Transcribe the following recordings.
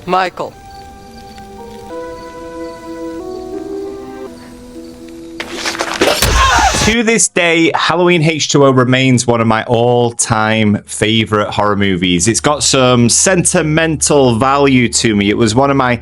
Michael. To this day, Halloween H2O remains one of my all-time favorite horror movies. It's got some sentimental value to me. It was one of my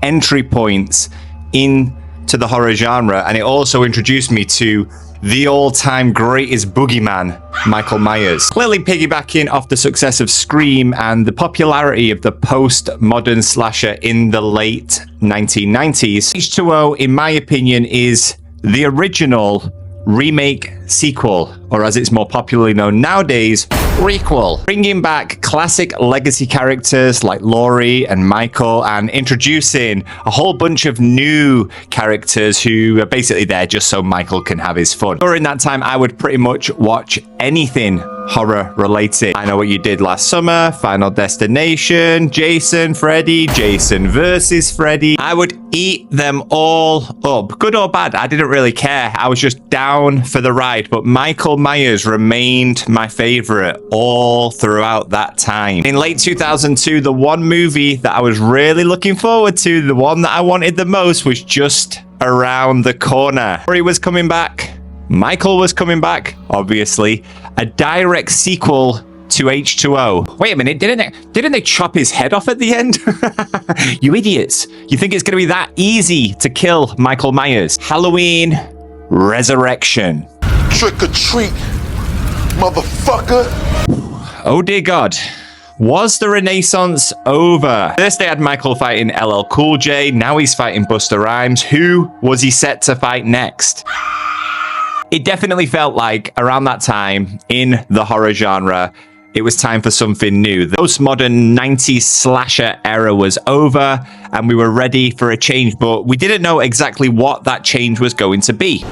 entry points into the horror genre, and it also introduced me to the all-time greatest boogeyman, Michael Myers. Clearly piggybacking off the success of Scream and the popularity of the post-modern slasher in the late 1990s, H2O, in my opinion, is the original remake sequel, or as it's more popularly known nowadays, requel. Bringing back classic legacy characters like Laurie and Michael and introducing a whole bunch of new characters who are basically there just so Michael can have his fun. During that time, I would pretty much watch anything horror related. I Know What You Did Last Summer, Final Destination, Jason, Freddy, Jason versus Freddy. I would eat them all up, good or bad. I didn't really care. I was just down for the ride, but Michael Myers remained my favorite all throughout that time. In late 2002, the one movie that I was really looking forward to, the one that I wanted the most, was just around the corner. He was coming back. Michael was coming back, obviously. A direct sequel to H2O. Wait a minute, didn't they chop his head off at the end? You idiots. You think it's going to be that easy to kill Michael Myers? Halloween Resurrection. Trick or treat, motherfucker. Oh dear God. Was the Renaissance over? First they had Michael fighting LL Cool J, now he's fighting Busta Rhymes. Who was he set to fight next? It definitely felt like around that time in the horror genre, it was time for something new. The postmodern 90s slasher era was over and we were ready for a change, but we didn't know exactly what that change was going to be.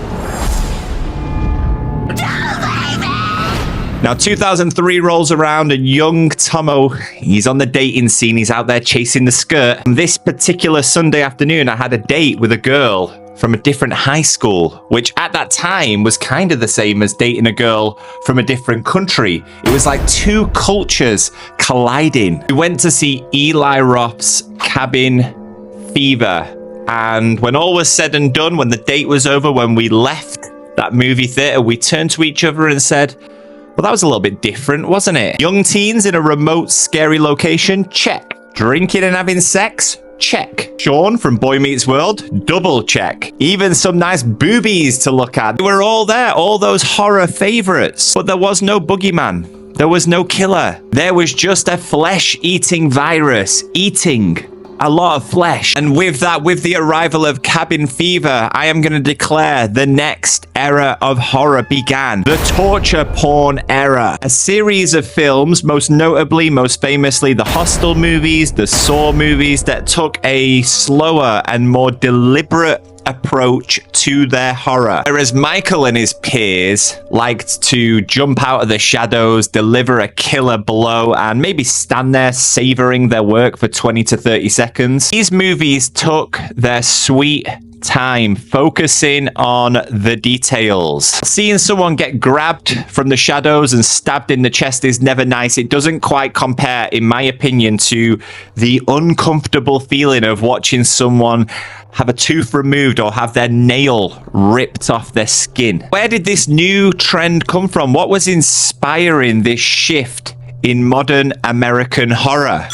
Now, 2003 rolls around and young Tomo, he's on the dating scene. He's out there chasing the skirt. And this particular Sunday afternoon, I had a date with a girl from a different high school, which at that time was kind of the same as dating a girl from a different country. It was like two cultures colliding. We went to see Eli Roth's Cabin Fever. And when all was said and done, when the date was over, when we left that movie theater, we turned to each other and said, well, that was a little bit different, wasn't it? Young teens in a remote, scary location? Check. Drinking and having sex? Check. Sean from Boy Meets World? Double check. Even some nice boobies to look at. They were all there, all those horror favorites. But there was no boogeyman. There was no killer. There was just a flesh-eating virus eating a lot of flesh. And with that, with the arrival of Cabin Fever, I am going to declare the next era of horror began. The torture porn era. A series of films, most notably, most famously, the Hostel movies, the Saw movies, that took a slower and more deliberate approach to their horror. Whereas Michael and his peers liked to jump out of the shadows, deliver a killer blow, and maybe stand there savoring their work for 20 to 30 seconds. These movies took their sweet time focusing on the details. Seeing someone get grabbed from the shadows and stabbed in the chest is never nice. It doesn't quite compare, in my opinion, to the uncomfortable feeling of watching someone have a tooth removed or have their nail ripped off their skin. Where did this new trend come from? What was inspiring this shift in modern American horror?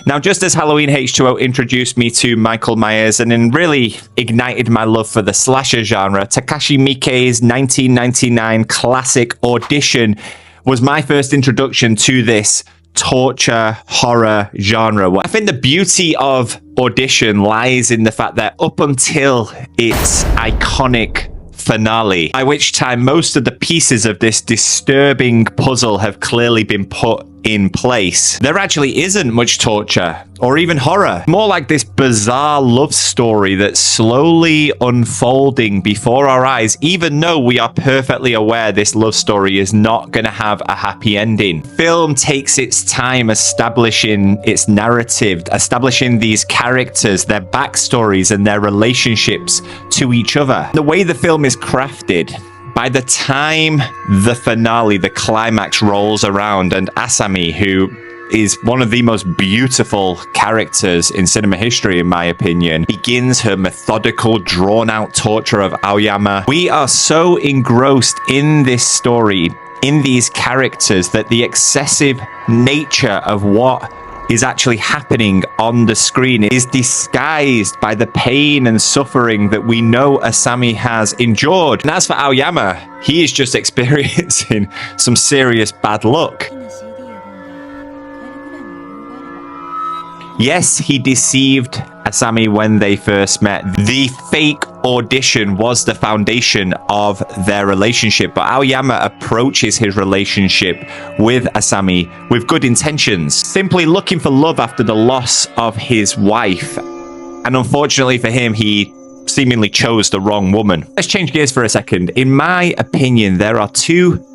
Now, just as Halloween H2O introduced me to Michael Myers and then really ignited my love for the slasher genre, Takashi Miike's 1999 classic Audition was my first introduction to this torture horror genre. I think the beauty of Audition lies in the fact that up until its iconic finale, by which time most of the pieces of this disturbing puzzle have clearly been put in place, there actually isn't much torture or even horror. More like this bizarre love story that's slowly unfolding before our eyes, even though we are perfectly aware this love story is not going to have a happy ending. Film takes its time establishing its narrative, establishing these characters, their backstories and their relationships to each other. The way the film is crafted By the time the finale, the climax rolls around, and Asami, who is one of the most beautiful characters in cinema history, in my opinion, begins her methodical, drawn-out torture of Aoyama. We are so engrossed in this story, in these characters, that the excessive nature of what is actually happening on the screen is disguised by the pain and suffering that we know Asami has endured. And as for Aoyama, he is just experiencing some serious bad luck. Yes, he deceived Asami when they first met. The fake audition was the foundation of their relationship, but Aoyama approaches his relationship with Asami with good intentions, simply looking for love after the loss of his wife. And unfortunately for him, he seemingly chose the wrong woman. Let's change gears for a second. In my opinion, there are two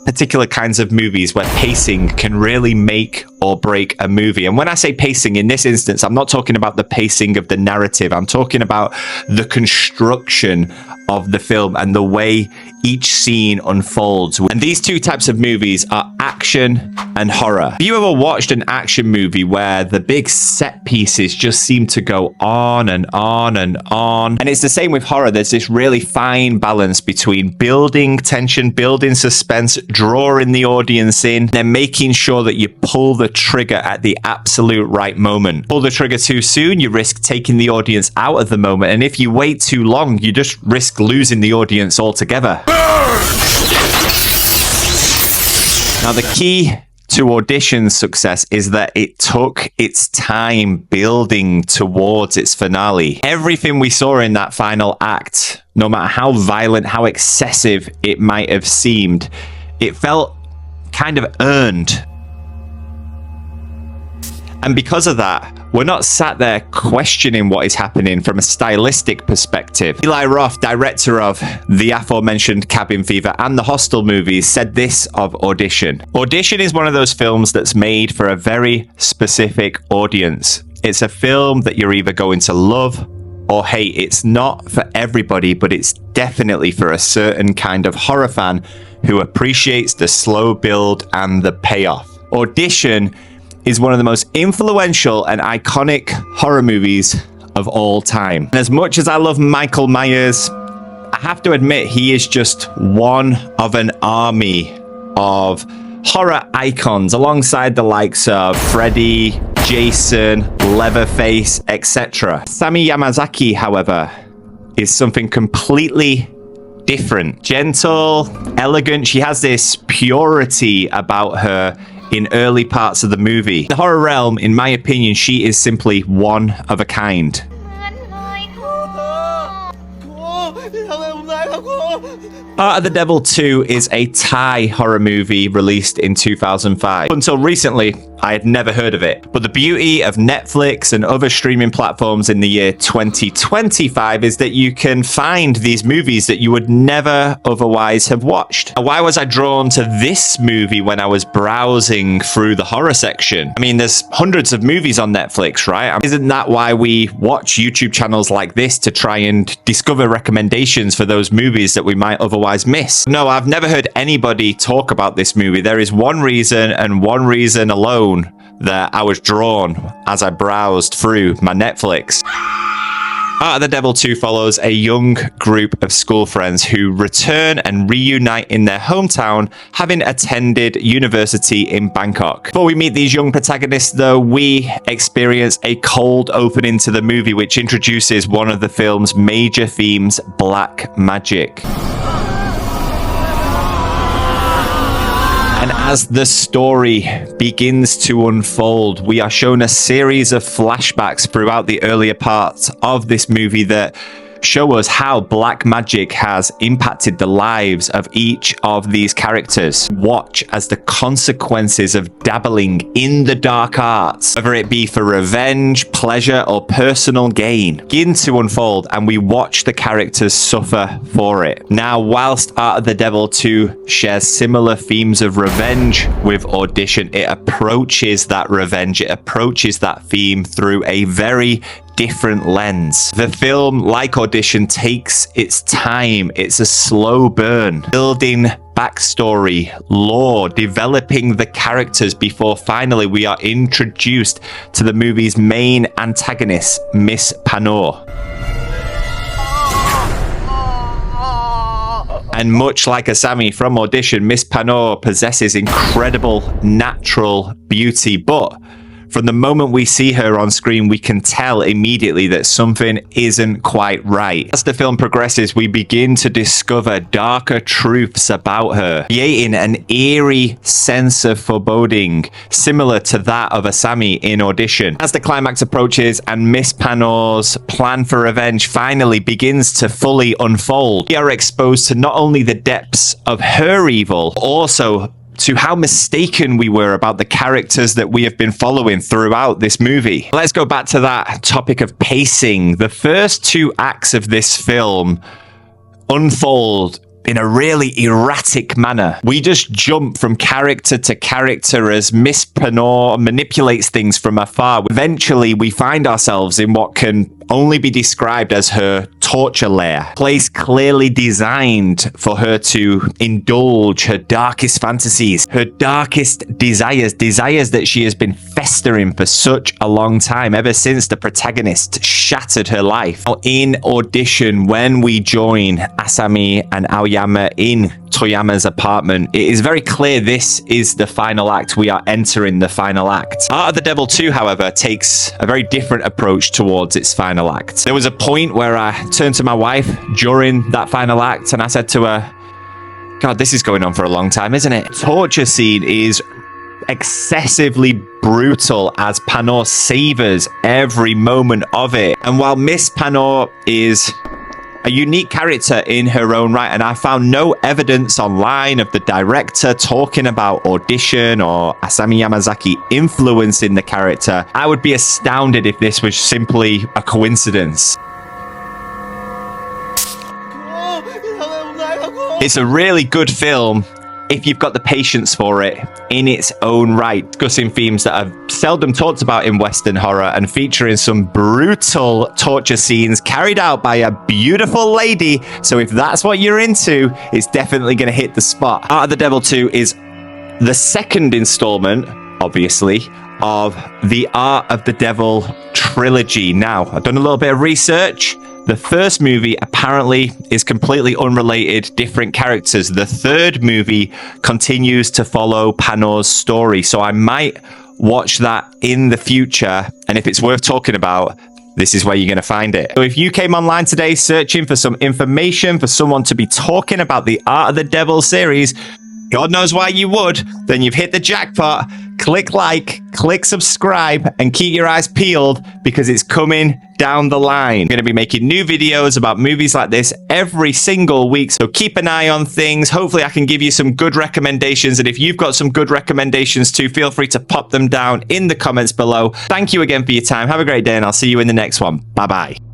particular kinds of movies where pacing can really make or break a movie. And when I say pacing in this instance, I'm not talking about the pacing of the narrative. I'm talking about the construction of the film and the way each scene unfolds. And these two types of movies are action and horror. Have you ever watched an action movie where the big set pieces just seem to go on and on and on? And it's the same with horror. There's this really fine balance between building tension, building suspense, drawing the audience in, then making sure that you pull the trigger at the absolute right moment. Pull the trigger too soon, you risk taking the audience out of the moment. And if you wait too long, you just risk losing the audience altogether. Now, the key to Audition's success is that it took its time building towards its finale. Everything we saw in that final act, no matter how violent, how excessive it might have seemed, it felt kind of earned. And because of that, we're not sat there questioning what is happening from a stylistic perspective. Eli Roth, director of the aforementioned Cabin Fever and the Hostel movies, said this of Audition. Audition is one of those films that's made for a very specific audience. It's a film that you're either going to love or hate. It's not for everybody, but it's definitely for a certain kind of horror fan who appreciates the slow build and the payoff. Audition is one of the most influential and iconic horror movies of all time. And as much as I love Michael Myers, I have to admit he is just one of an army of horror icons alongside the likes of Freddy, Jason, Leatherface, etc. Sami Yamazaki, however, is something completely different. Gentle, elegant, she has this purity about her in early parts of the movie. In the horror realm, in my opinion, she is simply one of a kind. Art of the Devil 2 is a Thai horror movie released in 2005. Until recently, I had never heard of it. But the beauty of Netflix and other streaming platforms in the year 2025 is that you can find these movies that you would never otherwise have watched. Why was I drawn to this movie when I was browsing through the horror section? I mean, there's hundreds of movies on Netflix, right? Isn't that why we watch YouTube channels like this, to try and discover recommendations for those movies that we might otherwise miss? No, I've never heard anybody talk about this movie. There is one reason, and one reason alone, that I was drawn as I browsed through my Netflix. Art of the Devil 2 follows a young group of school friends who return and reunite in their hometown, having attended university in Bangkok. Before we meet these young protagonists, though, we experience a cold opening to the movie, which introduces one of the film's major themes, black magic. And as the story begins to unfold, we are shown a series of flashbacks throughout the earlier parts of this movie that show us how black magic has impacted the lives of each of these characters. Watch as the consequences of dabbling in the dark arts, whether it be for revenge, pleasure, or personal gain, begin to unfold, and we watch the characters suffer for it. Now, whilst Art of the Devil 2 shares similar themes of revenge with Audition, it approaches that revenge, it approaches that theme through a very different lens. The film, like Audition, takes its time. It's a slow burn, building backstory, lore, developing the characters before finally we are introduced to the movie's main antagonist, Miss Panor. And much like Asami from Audition, Miss Panor possesses incredible natural beauty, but from the moment we see her on screen, we can tell immediately that something isn't quite right. As the film progresses, we begin to discover darker truths about her, creating an eerie sense of foreboding, similar to that of Asami in Audition. As the climax approaches and Miss Panor's plan for revenge finally begins to fully unfold, we are exposed to not only the depths of her evil, but also to how mistaken we were about the characters that we have been following throughout this movie. Let's go back to that topic of pacing. The first 2 acts of this film unfold in a really erratic manner. We just jump from character to character as Miss Panor manipulates things from afar. Eventually, we find ourselves in what can only be described as her torture lair, a place clearly designed for her to indulge her darkest fantasies, her darkest desires that she has been festering for such a long time, ever since the protagonist shattered her life. Now, in Audition, when we join Asami and Aoyama in Toyama's apartment, it is very clear this is the final act. We are entering the final act. Art of the Devil 2, however, takes a very different approach towards its final act. There was a point where I turned to my wife during that final act and I said to her, God, this is going on for a long time, isn't it? Torture scene is excessively brutal as Panor savors every moment of it. And while Miss Panor is a unique character in her own right, and I found no evidence online of the director talking about Audition or Asami Yamazaki influencing the character, I would be astounded if this was simply a coincidence. It's a really good film if you've got the patience for it in its own right, discussing themes that are seldom talked about in Western horror and featuring some brutal torture scenes carried out by a beautiful lady. So if that's what you're into, it's definitely going to hit the spot. Art of the Devil 2 is the second installment, obviously, of the Art of the Devil trilogy. Now, I've done a little bit of research. The first movie apparently is completely unrelated, different characters. The third movie continues to follow Panor's story, so I might watch that in the future, and if it's worth talking about, this is where you're going to find it. So if you came online today searching for some information for someone to be talking about the Art of the Devil series, God knows why you would, then you've hit the jackpot. Click like, click subscribe, and keep your eyes peeled because it's coming down the line. I'm going to be making new videos about movies like this every single week, so keep an eye on things. Hopefully I can give you some good recommendations, and if you've got some good recommendations too, feel free to pop them down in the comments below. Thank you again for your time. Have a great day, and I'll see you in the next one. Bye-bye.